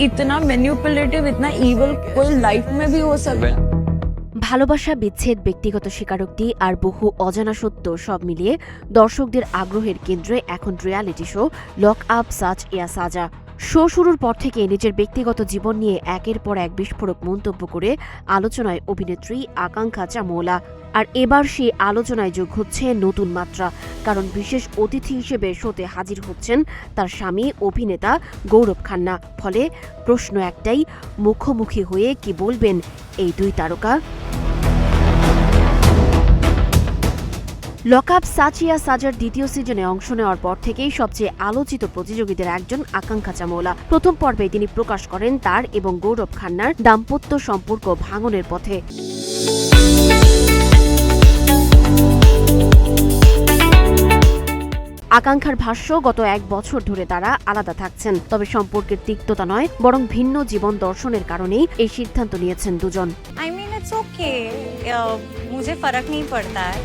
इतना मैनिपुलेटिव इतना इविल कोई लाइफ में भी हो सकता है। ভালোবাসা, বিচ্ছেদ, ব্যক্তিগত স্বীকারোক্তি আর বহু অজানা সত্য সব মিলিয়ে দর্শকদের আগ্রহের কেন্দ্রে এখন reality show lock up Sach Ya Saza. Show শুরুর পর থেকে নিজের ব্যক্তিগত জীবন নিয়ে একের পর এক বিস্ফোরক মন্তব্য করে আলোচনায় অভিনেত্রী আকাঙ্ক্ষা চামোলা। আর এবার সেই আলোচনায় যোগ হচ্ছে নতুন মাত্রা, কারণ বিশেষ অতিথি হিসেবে শোতে হাজির হচ্ছেন তার স্বামী অভিনেতা গৌরব খান্না। ফলে প্রশ্ন একটাই, মুখোমুখি হয়ে কি বলবেন এই দুই তারকা? লক আপ সাচ ইয়া সাজার দ্বিতীয় সিজনে অংশ নেওয়ার পর থেকেই সবচেয়ে আলোচিত প্রতিযোগীদের একজন আকাঙ্ক্ষা চামোলা। প্রথম পর্বে তিনি প্রকাশ করেন তার এবং গৌরব খান্নার দাম্পত্য সম্পর্ক ভাঙনের পথে। আকাঙ্ক্ষার ভাষ্য, গত 1 বছর ধরে তারা আলাদা থাকছেন, তবে সম্পর্কের তিক্ততা নয় বরং ভিন্ন জীবন দর্শনের কারণেই এই সিদ্ধান্ত নিয়েছেন দুজন। I mean it's okay, मुझे फर्क नहीं पड़ता है।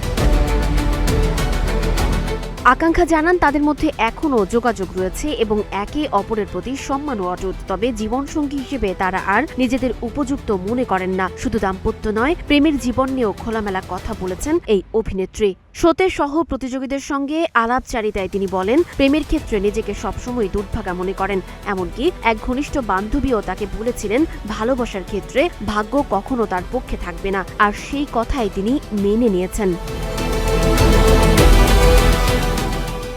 আকাঙ্ক্ষা জানান তাদের মধ্যে এখনও যোগাযোগ রয়েছে এবং একে অপরের প্রতি সম্মানও অটুট। তবে জীবনসঙ্গী হিসেবে তারা আর নিজেদের উপযুক্ত মনে করেন না। শুধু দাম্পত্য নয়, প্রেমের জীবন নিয়েও খোলামেলা কথা বলেছেন এই অভিনেত্রী। শোতে সহ প্রতিযোগীদের সঙ্গে আলাপচারিতায় তিনি বলেন, প্রেমের ক্ষেত্রে নিজেকে সবসময় দুর্ভাগা মনে করেন। এমনকি এক ঘনিষ্ঠ বান্ধবীও তাকে বলেছিলেন ভালোবাসার ক্ষেত্রে ভাগ্য কখনো তার পক্ষে থাকবে না, আর সেই কথাই তিনি মেনে নিয়েছেন।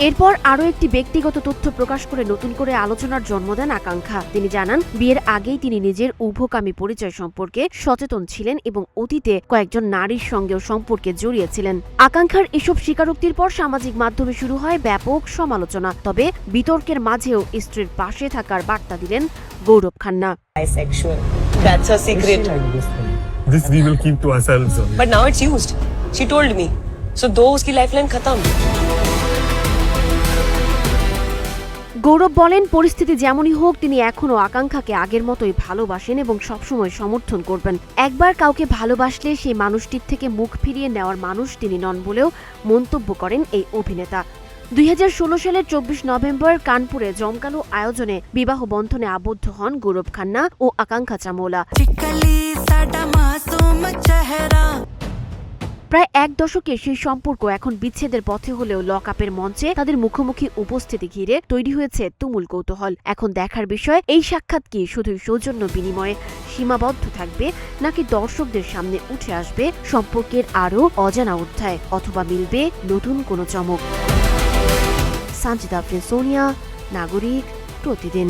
এরপর আরও একটি ব্যক্তিগত তথ্য প্রকাশ করে নতুন করে আলোচনার জন্ম দেন আকাঙ্ক্ষা। তিনি জানান, বিয়ের আগেই তিনি নিজের উভকামী পরিচয় সম্পর্কে সচেতন ছিলেন এবং অতীতে কয়েকজন নারীর সঙ্গেও সম্পর্কে জড়িয়েছিলেন। আকাঙ্ক্ষার এসব স্বীকারোক্তির পর সামাজিক মাধ্যমে শুরু হয় ব্যাপক সমালোচনা। তবে বিতর্কের মাঝেও স্ত্রীর পাশে থাকার বার্তা দিলেন গৌরব Khanna. Bisexual. That's her secret. This we will keep to ourselves. But now it's used. She told me. So do uski lifeline khatam. গৌরব বলেন, পরিস্থিতি যেমনই হোক তিনি এখনও আকাঙ্ক্ষাকে আগের মতোই ভালোবাসেন এবং সবসময় সমর্থন করবেন। একবার কাউকে ভালোবাসলে সেই মানুষটির থেকে মুখ ফিরিয়ে নেওয়ার মানুষ তিনি নন বলেও মন্তব্য করেন এই অভিনেতা। 2016 সালের 24 নভেম্বর কানপুরে জমকালো আয়োজনে বিবাহ বন্ধনে আবদ্ধ হন গৌরব খান্না ও আকাঙ্ক্ষা চামোলা। প্রায় 1 দশকের সেই সম্পর্ক এখন বিচ্ছেদের পথে হলেও লক আপের মঞ্চে তাদের মুখোমুখি উপস্থিতি ঘিরে তৈরি হয়েছে তুমুল কৌতূহল। এখন দেখার বিষয়, এই সাক্ষাৎ কি শুধুই সৌজন্য বিনিময়ে সীমাবদ্ধ থাকবে, নাকি দর্শকদের সামনে উঠে আসবে সম্পর্কের আরও অজানা অধ্যায়, অথবা মিলবে নতুন কোনো চমক। সানজিদা আফরিন, সোনিয়া, নাগরিক, প্রতিদিন।